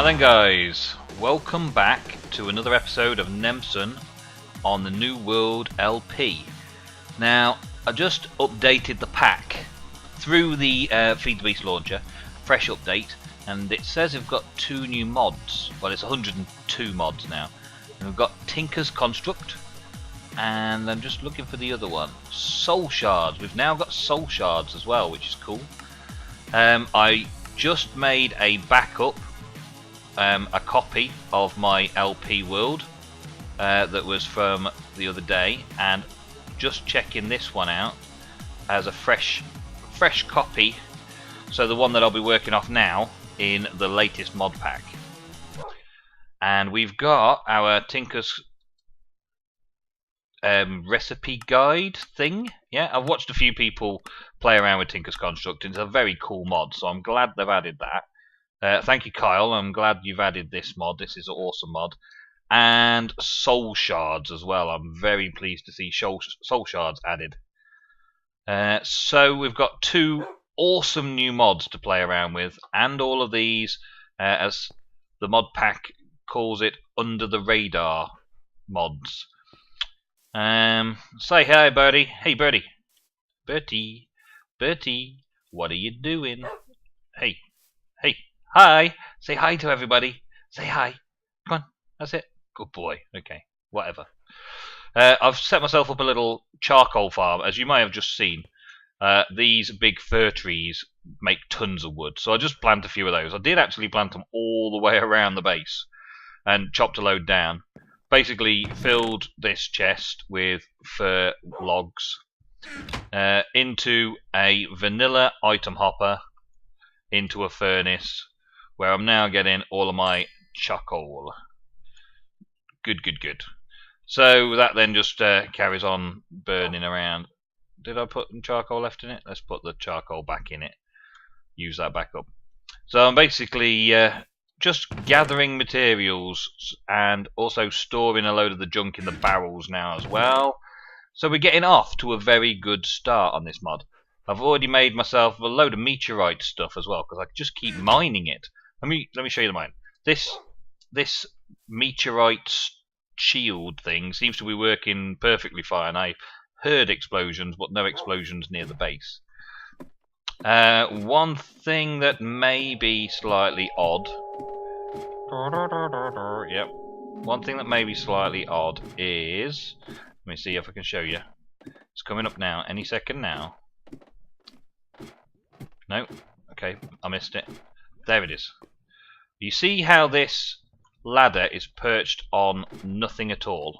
Now then guys, welcome back to another episode of Nemson on the New World LP. Now, I just updated the pack through the FTB Launcher, fresh update, and it says we've got 2 new mods. Well, it's 102 mods now. And we've got Tinker's Construct, and I'm just looking for the other one, Soul Shards. We've now got Soul Shards as well, which is cool. I just made a backup, a copy of my LP world that was from the other day, and just checking this one out as a fresh copy, so the one that I'll be working off now in the latest mod pack. And we've got our Tinker's recipe guide thing. Yeah, I've watched a few people play around with Tinker's Construct, and it's a very cool mod, so I'm glad they've added that. Thank you, Kyle. I'm glad you've added this mod. This is an awesome mod. And Soul Shards as well. I'm very pleased to see Soul Shards added. So we've got 2 awesome new mods to play around with, and all of these, as the mod pack calls it, under the radar mods. Say hi, Birdie. Hey, Birdie. Bertie, what are you doing? Hey, hi. Say hi to everybody. Say hi. Come on, that's it. Good boy. Okay, whatever. I've set myself up a little charcoal farm, as you may have just seen. These big fir trees make tons of wood, so I just planted a few of those. I did actually plant them all the way around the base and chopped a load down. Basically filled this chest with fir logs into a vanilla item hopper, into a furnace, where I'm now getting all of my charcoal. Good. So that then just carries on burning around. Did I put charcoal left in it? Let's put the charcoal back in it. Use that back up. So I'm basically just gathering materials and also storing a load of the junk in the barrels now as well. So we're getting off to a very good start on this mod. I've already made myself a load of meteorite stuff as well, because I can just keep mining it. Let me show you the mine. This meteorite shield thing seems to be working perfectly fine. I heard explosions, but no explosions near the base. One thing that may be slightly odd. Yep. One thing that may be slightly odd is, let me see if I can show you. It's coming up now. Any second now. No. Okay, I missed it. There it is. You see how this ladder is perched on nothing at all?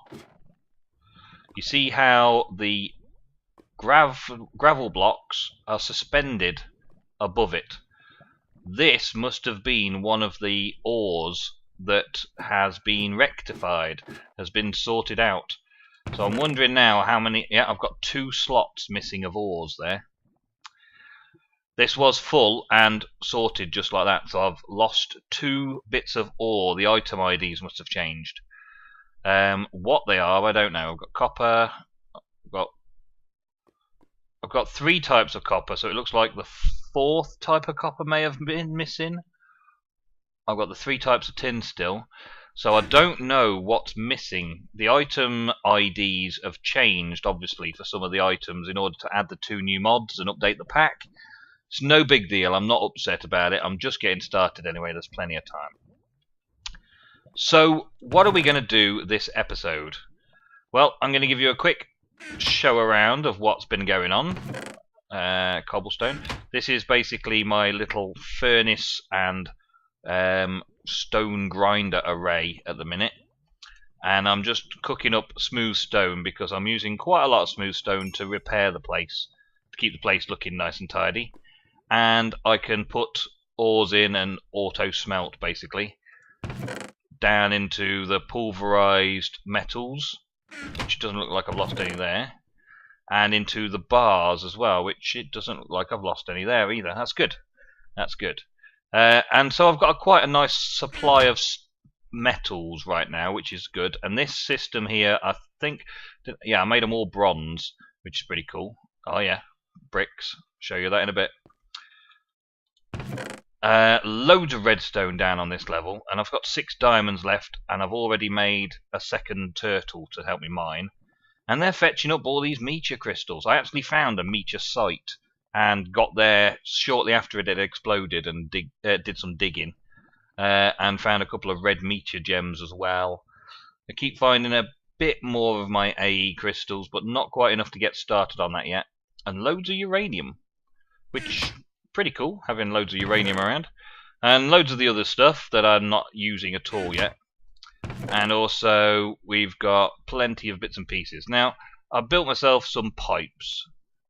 You see how the gravel blocks are suspended above it? This must have been one of the ores that has been rectified, has been sorted out. So I'm wondering now how many... Yeah, I've got 2 slots missing of ores there. This was full and sorted just like that, so I've lost 2 bits of ore. The item IDs must have changed. What they are, I don't know. I've got copper. I've got 3 types of copper, so it looks like the 4th type of copper may have been missing. I've got the 3 types of tin still, so I don't know what's missing. The item IDs have changed, obviously, for some of the items in order to add the 2 new mods and update the pack. It's no big deal. I'm not upset about it. I'm just getting started anyway. There's plenty of time. So, what are we going to do this episode? Well, I'm going to give you a quick show around of what's been going on. Cobblestone. This is basically my little furnace and stone grinder array at the minute. And I'm just cooking up smooth stone because I'm using quite a lot of smooth stone to repair the place, to keep the place looking nice and tidy. And I can put ores in and auto smelt basically down into the pulverized metals, which doesn't look like I've lost any there, and into the bars as well, which it doesn't look like I've lost any there either. That's good. And so I've got quite a nice supply of metals right now, which is good. And this system here, I think, yeah, I made them all bronze, which is pretty cool. Oh yeah, bricks. Show you that in a bit. Loads of redstone down on this level, and I've got 6 diamonds left, and I've already made a second turtle to help me mine. And they're fetching up all these meteor crystals. I actually found a meteor site and got there shortly after it had exploded and did some digging. And found a couple of red meteor gems as well. I keep finding a bit more of my AE crystals, but not quite enough to get started on that yet. And loads of uranium, which pretty cool, having loads of uranium around. And loads of the other stuff that I'm not using at all yet. And also, we've got plenty of bits and pieces. Now, I've built myself some pipes,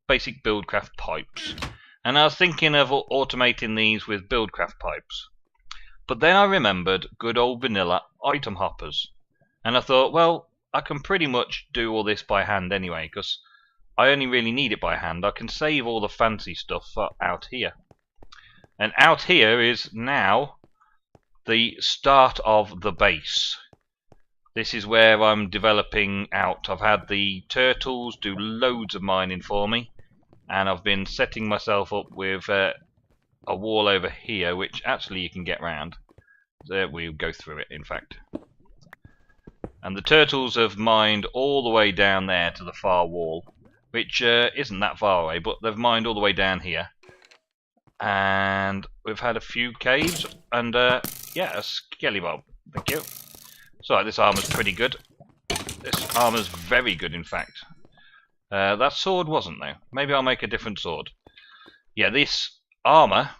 basic Buildcraft pipes. And I was thinking of automating these with Buildcraft pipes. But then I remembered good old vanilla item hoppers. And I thought, well, I can pretty much do all this by hand anyway, because I only really need it by hand. I can save all the fancy stuff for out here. And out here is now the start of the base. This is where I'm developing out. I've had the turtles do loads of mining for me, and I've been setting myself up with a wall over here, which actually you can get round. There, we'll go through it, in fact. And the turtles have mined all the way down there to the far wall, which isn't that far away, but they've mined all the way down here. And we've had a few caves, and yeah, a skelly bob. Thank you. So this armor's pretty good. This armor's very good, in fact. That sword wasn't, though. Maybe I'll make a different sword. Yeah, this armor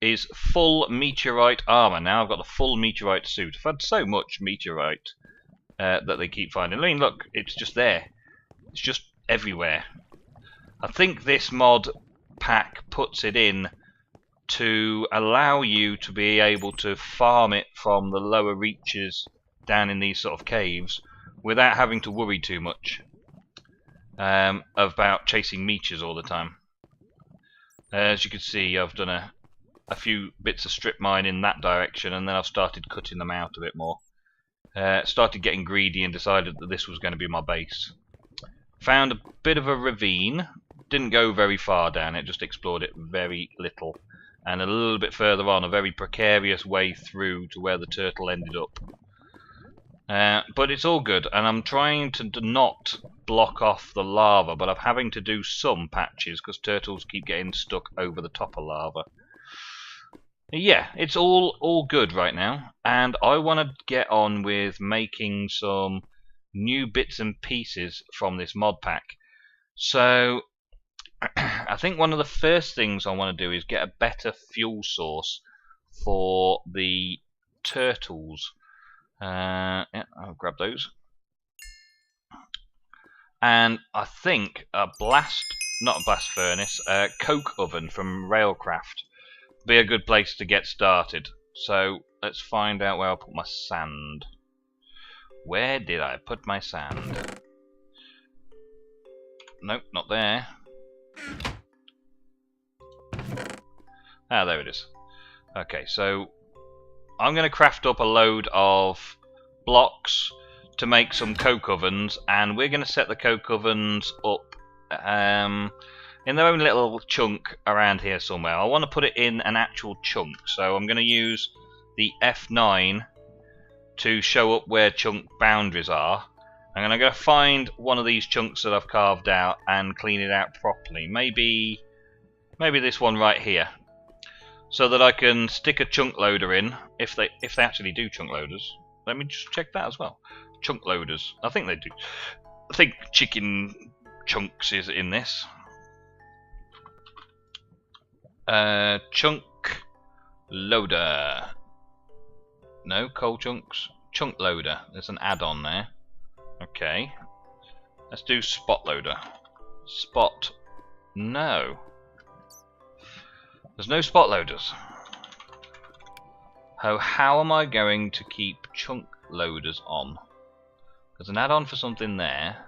is full meteorite armor. Now I've got the full meteorite suit. I've had so much meteorite that they keep finding. I mean, look, it's just there. It's just everywhere. I think this mod pack puts it in to allow you to be able to farm it from the lower reaches down in these sort of caves without having to worry too much about chasing meteors all the time. As you can see, I've done a few bits of strip mine in that direction, and then I've started cutting them out a bit more. Started getting greedy and decided that this was going to be my base. Found a bit of a ravine. Didn't go very far down it, just explored it very little. And a little bit further on, a very precarious way through to where the turtle ended up. But it's all good, and I'm trying to not block off the lava, but I'm having to do some patches because turtles keep getting stuck over the top of lava. Yeah, it's all good right now, and I want to get on with making some new bits and pieces from this mod pack. So I think one of the first things I want to do is get a better fuel source for the turtles. Yeah, I'll grab those. And I think not a blast furnace, a coke oven from Railcraft be a good place to get started. So let's find out where I'll put my sand. Where did I put my sand? Nope, not there. Ah, there it is. Okay, so I'm going to craft up a load of blocks to make some coke ovens, and we're going to set the coke ovens up in their own little chunk around here somewhere. I want to put it in an actual chunk, so I'm going to use the F9 to show up where chunk boundaries are. I'm going to go find one of these chunks that I've carved out and clean it out properly. Maybe this one right here, so that I can stick a chunk loader in if they actually do chunk loaders. Let me just check that as well. Chunk loaders. I think they do. I think chicken chunks is in this. Chunk loader. No, coal chunks. Chunk loader. There's an add-on there. Okay. Let's do spot loader. Spot. No. There's no spot loaders. How am I going to keep chunk loaders on? There's an add-on for something there.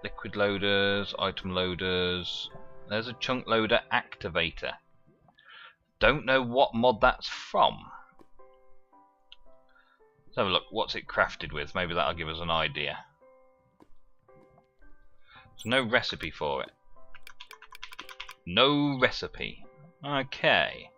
Liquid loaders, item loaders. There's a chunk loader activator. Don't know what mod that's from. Let's have a look. What's it crafted with? Maybe that'll give us an idea. There's no recipe for it. No recipe. Okay.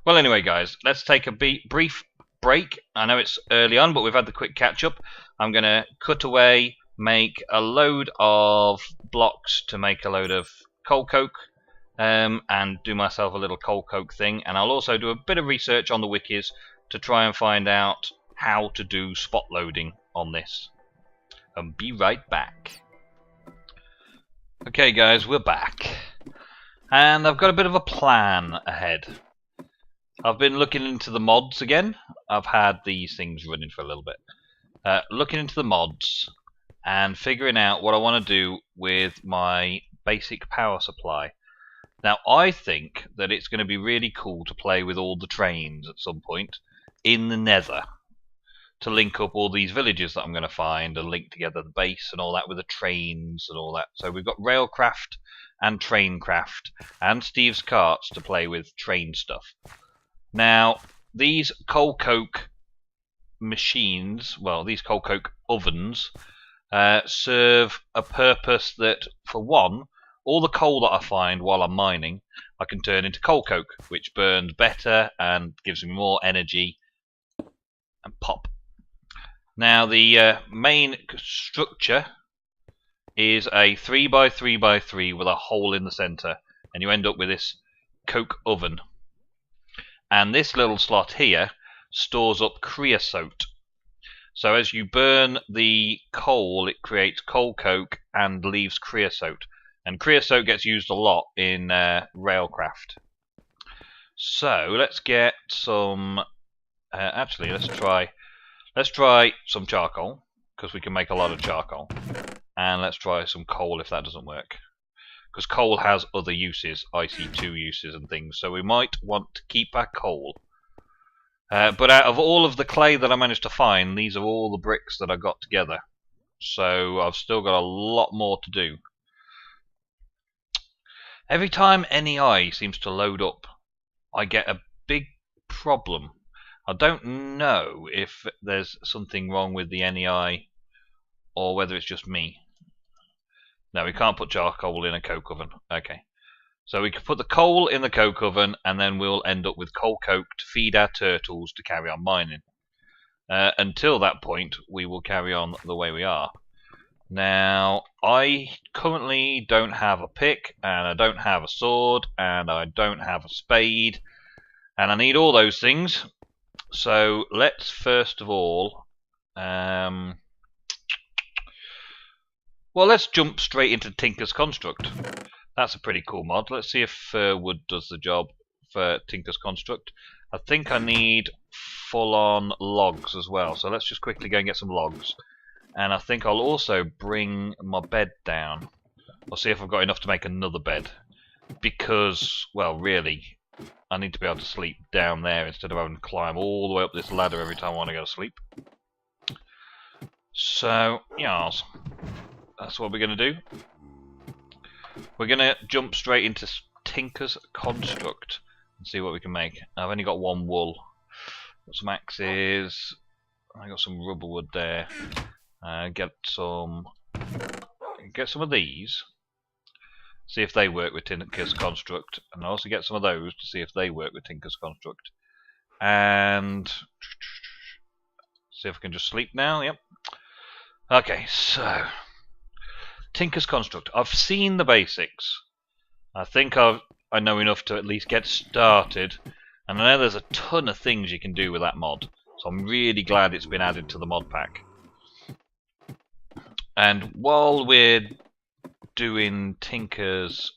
Well, anyway, guys, let's take a brief break. I know it's early on, but we've had the quick catch-up. I'm going to cut away, make a load of blocks to make a load of coal coke, and do myself a little coal coke thing. And I'll also do a bit of research on the wikis to try and find out how to do spot loading on this. And be right back. Okay, guys, we're back. And I've got a bit of a plan ahead. I've been looking into the mods again. I've had these things running for a little bit. Looking into the mods and figuring out what I want to do with my basic power supply. Now, I think that it's going to be really cool to play with all the trains at some point in the Nether, to link up all these villages that I'm going to find and link together the base and all that with the trains and all that. So we've got Railcraft and Traincraft and Steve's Carts to play with train stuff. Now, these coal coke machines, well, these coal coke ovens, serve a purpose that, for one, all the coal that I find while I'm mining, I can turn into coal coke, which burns better and gives me more energy and pop. Now, the main structure is a 3x3x3 with a hole in the center, and you end up with this coke oven. And this little slot here stores up creosote. So as you burn the coal, it creates coal coke and leaves creosote. And creosote gets used a lot in Railcraft. So let's get some. Actually, let's try some charcoal, because we can make a lot of charcoal. And let's try some coal if that doesn't work. Because coal has other uses, IC2 uses and things, so we might want to keep our coal. But out of all of the clay that I managed to find, these are all the bricks that I got together. So I've still got a lot more to do. Every time NEI seems to load up, I get a big problem. I don't know if there's something wrong with the NEI or whether it's just me. No, we can't put charcoal in a coke oven. Okay. So we can put the coal in the coke oven, and then we'll end up with coal coke to feed our turtles to carry on mining. Until that point, we will carry on the way we are. Now, I currently don't have a pick, and I don't have a sword, and I don't have a spade, and I need all those things. So let's first of all... Well, let's jump straight into Tinker's Construct. That's a pretty cool mod. Let's see if wood does the job for Tinker's Construct. I think I need full-on logs as well, so let's just quickly go and get some logs. And I think I'll also bring my bed down. I'll see if I've got enough to make another bed. Because, well, really, I need to be able to sleep down there instead of having to climb all the way up this ladder every time I want to go to sleep. So, yes. That's what we're going to do. We're going to jump straight into Tinker's Construct and see what we can make. I've only got one wool. Got some axes. I got some rubber wood there. Get some of these. See if they work with Tinker's Construct, and also get some of those to see if they work with Tinker's Construct. And see if I can just sleep now. Yep. Okay, so. Tinker's Construct. I've seen the basics. I think I know enough to at least get started. And I know there's a ton of things you can do with that mod. So I'm really glad it's been added to the mod pack. And while we're doing Tinker's,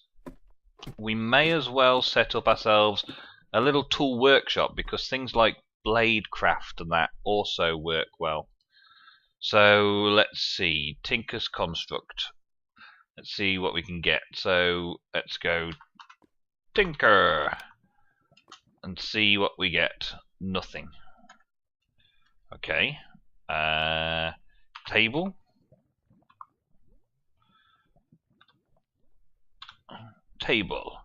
we may as well set up ourselves a little tool workshop, because things like blade craft and that also work well. So let's see. Tinker's Construct. Let's see what we can get. So let's go Tinker and see what we get. Nothing. Okay. Table. Table.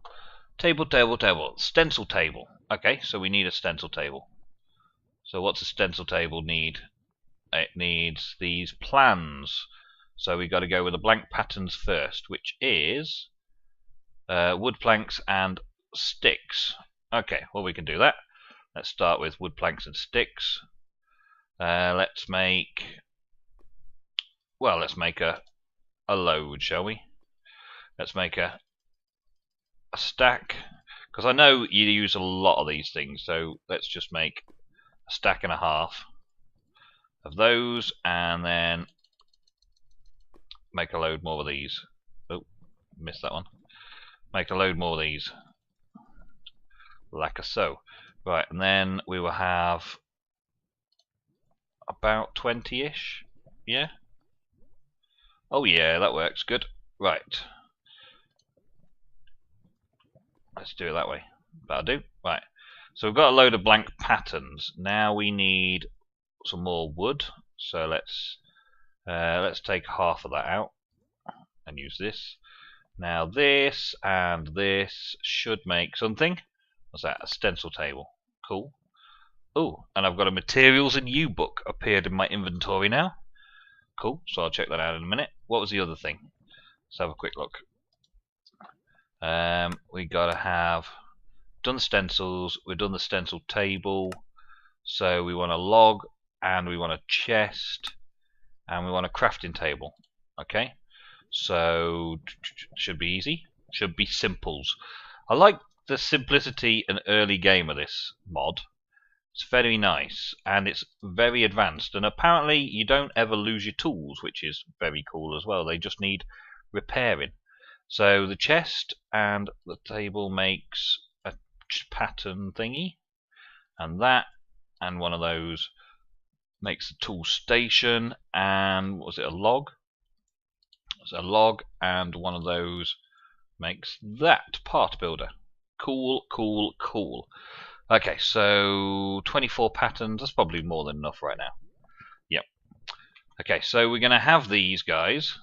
Stencil table. Okay, so we need a stencil table. So what's a stencil table need? It needs these plans. So we've got to go with the blank patterns first, which is wood planks and sticks. Okay, well, we can do that. Let's start with wood planks and sticks. Let's make a load, shall we? Let's make a stack, because I know you use a lot of these things, so let's just make a stack and a half of those, and then make a load more of these. Oh, missed that one. Make a load more of these, like so. Right, and then we will have about 20-ish. Yeah? Oh yeah, that works. Good. Right. Let's do it that way. That'll do. Right. So we've got a load of blank patterns. Now we need some more wood. So let's take half of that out and use this. Now this and this should make something. What's that? A stencil table. Cool. Oh, and I've got a materials and U book appeared in my inventory now. Cool. So I'll check that out in a minute. What was the other thing? Let's have a quick look. We gotta have done the stencils. We've done the stencil table. So we want a log, and we want a chest, and we want a crafting table. Okay. So should be easy. Should be simples. I like the simplicity and early game of this mod. It's very nice, and it's very advanced, and apparently you don't ever lose your tools, which is very cool as well. They just need repairing. So the chest and the table makes a pattern thingy, and that and one of those makes the tool station, and was it a log? It's a log, and one of those makes that part builder. Cool, cool, cool. Okay, so 24 patterns, that's probably more than enough right now. Yep. Okay, so we're going to have these guys,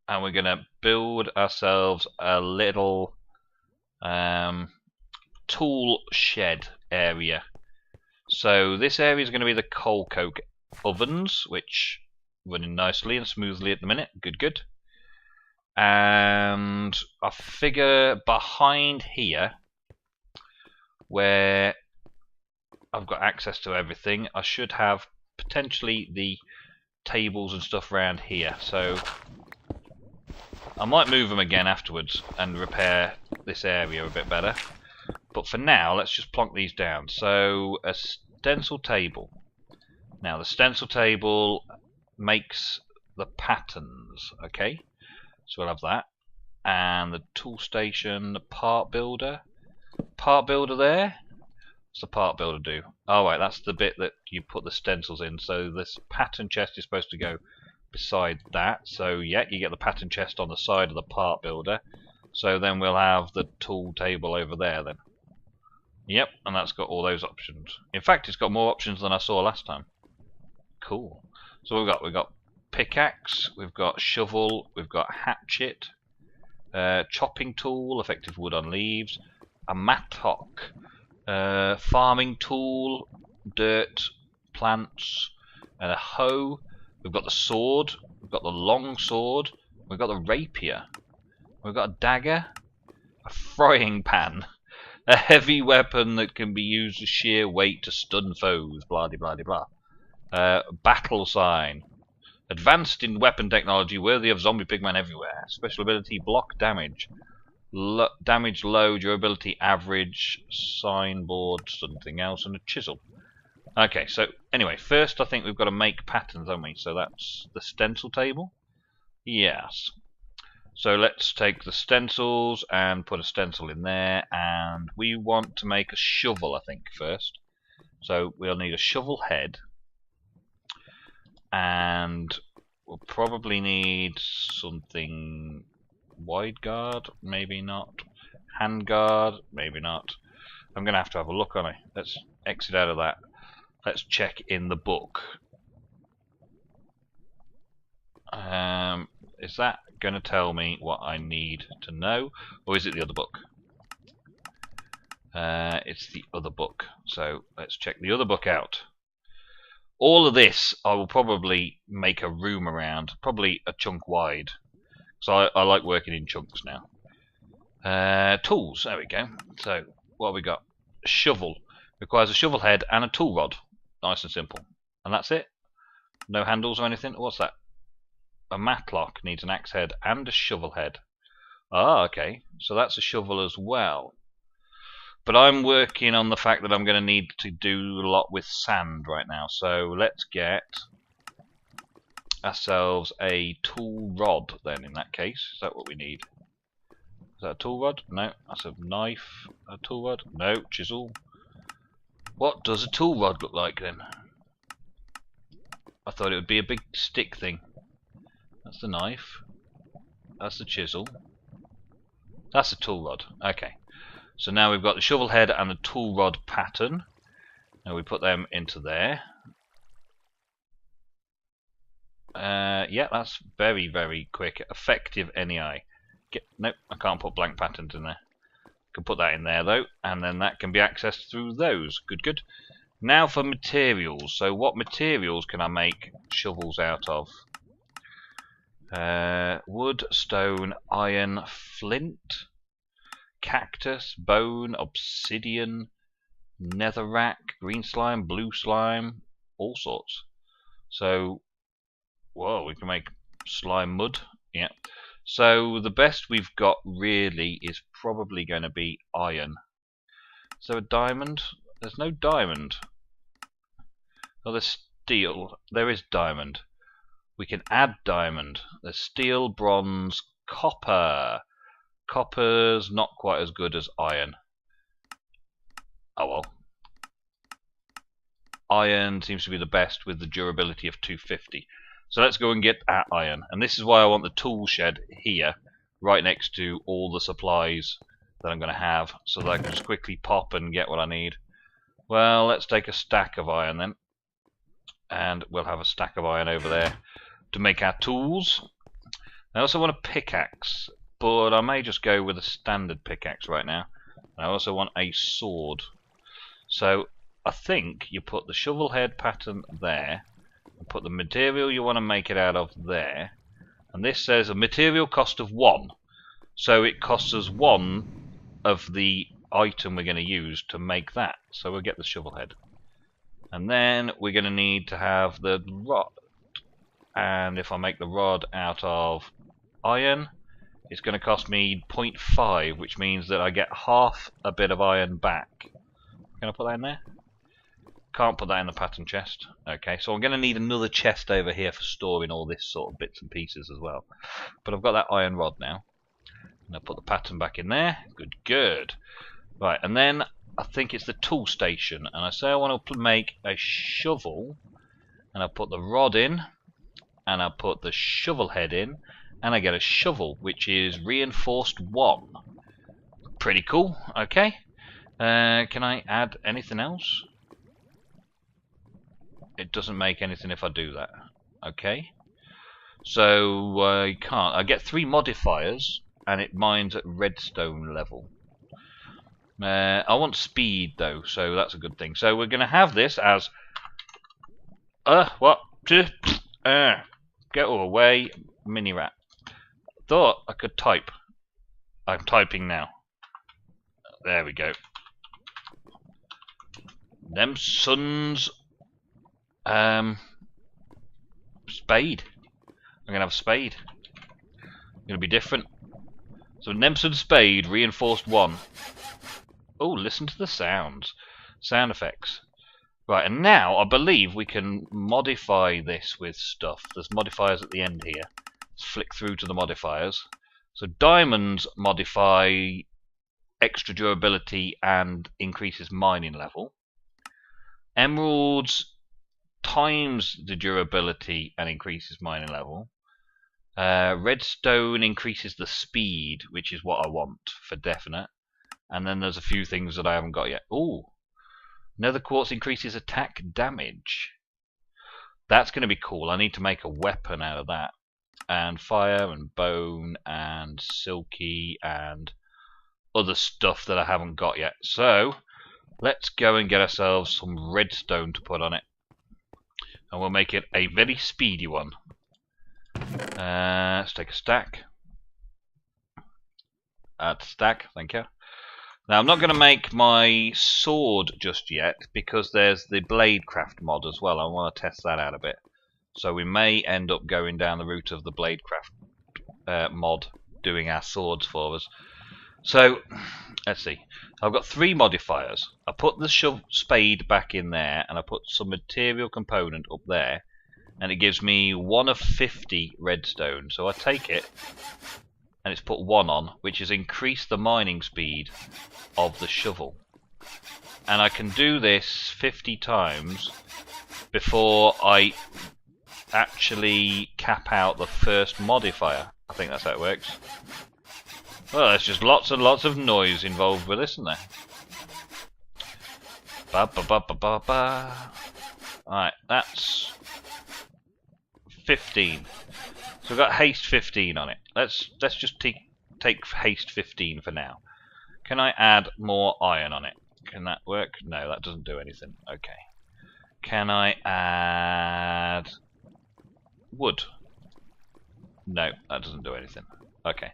and we're going to build ourselves a little tool shed area. So this area is going to be the coal coke ovens, which are running nicely and smoothly at the minute. Good, good. And I figure behind here, where I've got access to everything, I should have potentially the tables and stuff around here. So I might move them again afterwards and repair this area a bit better. But for now, let's just plonk these down. So a stencil table. Now the stencil table makes the patterns, okay? So we'll have that. And the tool station, the part builder. Part builder there? What's the part builder do? Oh right, that's the bit that you put the stencils in. So this pattern chest is supposed to go beside that. So yeah, you get the pattern chest on the side of the part builder. So then we'll have the tool table over there then. Yep, and that's got all those options. In fact, it's got more options than I saw last time. Cool. So we've got pickaxe, we've got shovel, we've got hatchet, chopping tool, effective wood on leaves, a mattock, farming tool, dirt, plants, and a hoe. We've got the sword, we've got the long sword, we've got the rapier, we've got a dagger, a frying pan, a heavy weapon that can be used as sheer weight to stun foes, blah de blah de blah. Battle sign. Advanced in weapon technology, worthy of zombie pigmen everywhere. Special ability, block damage. Damage low, durability average, signboard, something else, and a chisel. Okay, so anyway, first I think we've got to make patterns, haven't we? So that's the stencil table. Yes. So let's take the stencils and put a stencil in there, and we want to make a shovel, I think, first. So we'll need a shovel head, and we'll probably need something wide guard, maybe not. Hand guard, maybe not. I'm going to have a look on it. Let's exit out of that. Let's check in the book. Is that going to tell me what I need to know, or is it the other book? It's the other book. So let's check the other book out. All of this I will probably make a room around, probably a chunk wide. So I like working in chunks now. Tools, there we go. So what have we got? shovel. Requires a shovel head and a tool rod. Nice and simple. And that's it. No handles or anything. What's that? A matlock needs an axe head and a shovel head. Ah, okay. So that's a shovel as well. But I'm working on the fact that I'm going to need to do a lot with sand right now. So let's get ourselves a tool rod then in that case. Is that what we need? Is that a tool rod? No. That's a knife. A tool rod? No. Chisel. What does a tool rod look like then? I thought it would be a big stick thing. That's the knife. That's the chisel. That's the tool rod. Okay. So now we've got the shovel head and the tool rod pattern. Now we put them into there. Yeah, that's very, very quick. Effective NEI. Nope, I can't put blank patterns in there. I can put that in there though, and then that can be accessed through those. Good, good. Now for materials. So what materials can I make shovels out of? Wood, stone, iron, flint, cactus, bone, obsidian, netherrack, green slime, blue slime, all sorts. So, whoa, we can make slime mud. Yeah. So the best we've got really is probably going to be iron. Is there a diamond? There's no diamond. Oh, there's steel. There is diamond. We can add diamond. There's steel, bronze, copper. Copper's not quite as good as iron. Oh well. Iron seems to be the best with the durability of 250. So let's go and get that iron. And this is why I want the tool shed here, right next to all the supplies that I'm going to have, so that I can just quickly pop and get what I need. Well, let's take a stack of iron then. And we'll have a stack of iron over there to make our tools. I also want a pickaxe, but I may just go with a standard pickaxe right now. I also want a sword. So I think you put the shovel head pattern there, and put the material you want to make it out of there, and this says a material cost of 1. So it costs us 1 of the item we're going to use to make that. So we'll get the shovel head. And then we're going to need to have the rod. And if I make the rod out of iron, it's going to cost me 0.5, which means that I get half a bit of iron back. Can I put that in there? Can't put that in the pattern chest. Okay, so I'm going to need another chest over here for storing all this sort of bits and pieces as well. But I've got that iron rod now. And I'll put the pattern back in there. Good, good. Right, and then I think it's the tool station. And I say I want to make a shovel. And I'll put the rod in. And I'll put the shovel head in. And I get a shovel, which is reinforced 1. Pretty cool. Okay. Can I add anything else? It doesn't make anything if I do that. Okay. So I can't. I get 3 modifiers, and it mines at redstone level. I want speed though, so that's a good thing. So we're going to have this as what? Get away, mini rat. Thought I could type. I'm typing now. There we go. Them sons. Spade. I'm gonna have spade. Gonna be different. So Nemson spade reinforced 1. Oh, listen to the sounds. Sound effects. Right, and now I believe we can modify this with stuff. There's modifiers at the end here. Let's flick through to the modifiers. So diamonds modify extra durability and increases mining level. Emeralds times the durability and increases mining level. Redstone increases the speed, which is what I want for definite. And then there's a few things that I haven't got yet. Ooh, nether quartz increases attack damage. That's going to be cool. I need to make a weapon out of that. And fire and bone and silky and other stuff that I haven't got yet. So let's go and get ourselves some redstone to put on it. And we'll make it a very speedy one. Let's take a stack. Add stack, thank you. Now I'm not going to make my sword just yet because there's the Bladecraft mod as well. I want to test that out a bit. So we may end up going down the route of the Bladecraft mod doing our swords for us. So let's see. I've got 3 modifiers. I put the spade back in there and I put some material component up there, and it gives me 1 of 50 redstone. So I take it and it's put 1 on, which has increased the mining speed of the shovel. And I can do this 50 times before I actually cap out the first modifier. I think that's how it works. Well, there's just lots and lots of noise involved with this, isn't there? Ba ba ba ba ba ba. Alright, that's 15. So we've got haste 15 on it. Let's just take haste 15 for now. Can I add more iron on it? Can that work? No, that doesn't do anything. Okay. Can I add wood? No, that doesn't do anything. Okay.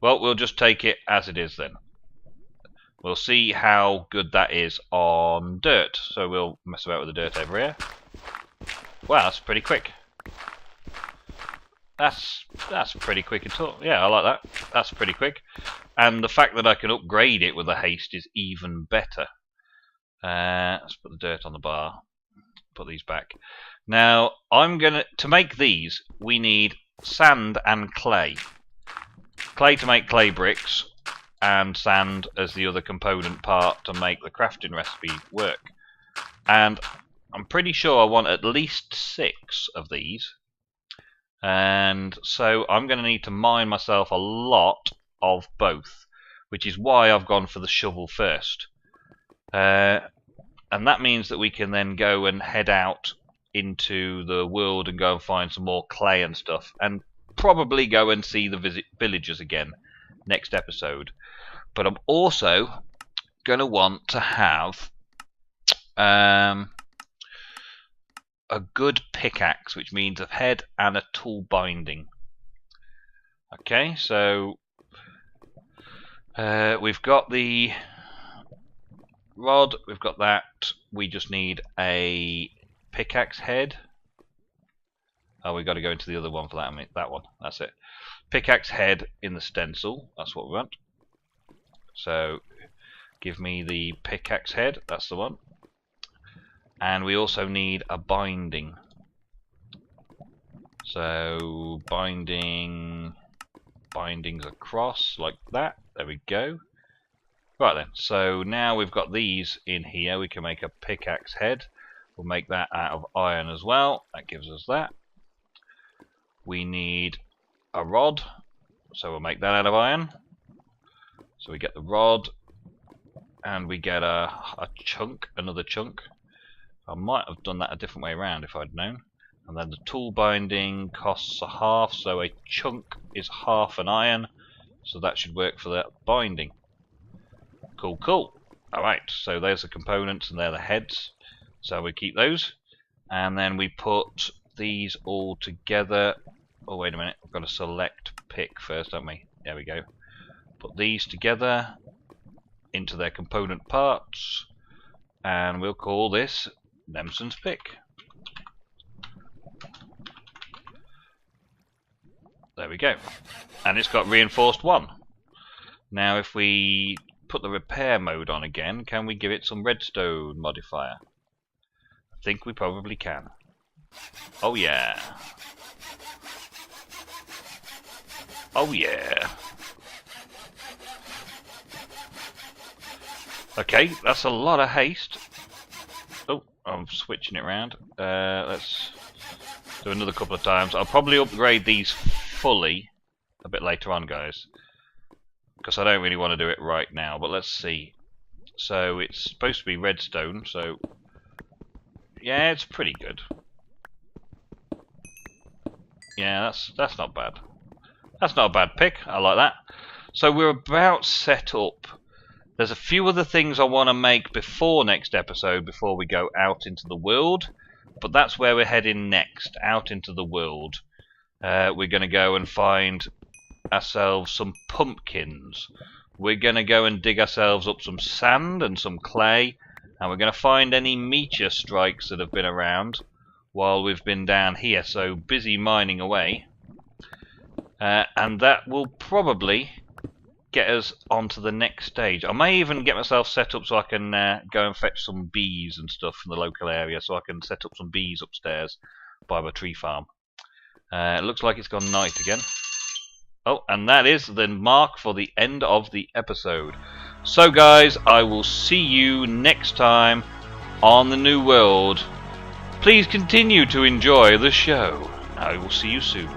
Well, we'll just take it as it is then. We'll see how good that is on dirt. So we'll mess about with the dirt over here. Wow, that's pretty quick. That's pretty quick at all. Yeah, I like that. That's pretty quick. And the fact that I can upgrade it with a haste is even better. Let's put the dirt on the bar. Put these back. Now, to make these, we need sand and clay. Clay to make clay bricks, and sand as the other component part to make the crafting recipe work. And I'm pretty sure I want at least 6 of these. And so I'm going to need to mine myself a lot of both, which is why I've gone for the shovel first. And that means that we can then go and head out into the world and go and find some more clay and stuff, and probably go and see the villagers again next episode. But I'm also going to want to have a good pickaxe, which means a head and a tool binding. Okay, so we've got the rod, we've got that. We just need a pickaxe head. Oh, we've got to go into the other one for that. I mean, that one. That's it. Pickaxe head in the stencil. That's what we want. So, give me the pickaxe head. That's the one. And we also need a binding. So, bindings across like that. There we go. Right then. So now we've got these in here. We can make a pickaxe head. We'll make that out of iron as well. That gives us that. We need a rod, so we'll make that out of iron. So we get the rod, and we get a chunk, another chunk. I might have done that a different way around if I'd known. And then the tool binding costs a half, so a chunk is half an iron, so that should work for that binding. Cool, cool. Alright, so there's the components and they're the heads. So we keep those. And then we put these all together. Oh, wait a minute. We've got to select pick first, don't we? There we go. Put these together into their component parts. And we'll call this Nemson's pick. There we go. And it's got reinforced 1. Now if we put the repair mode on again, can we give it some redstone modifier? I think we probably can. Oh yeah. Oh yeah. Okay, that's a lot of haste. Oh, I'm switching it around. Let's do another couple of times. I'll probably upgrade these fully a bit later on, guys, because I don't really want to do it right now. But let's see. So it's supposed to be redstone, so yeah, it's pretty good. Yeah, that's not bad. That's not a bad pick. I like that. So we're about set up. There's a few other things I want to make before next episode, before we go out into the world. But that's where we're heading next, out into the world. We're going to go and find ourselves some pumpkins. we're going to go and dig ourselves up some sand and some clay, and we're going to find any meteor strikes that have been around while we've been down here. So busy mining away. And that will probably get us onto the next stage. I may even get myself set up so I can go and fetch some bees and stuff from the local area, so I can set up some bees upstairs by my tree farm. It looks like it's gone night again. Oh, and that is the mark for the end of the episode. So guys, I will see you next time on the New World. Please continue to enjoy the show. I will see you soon.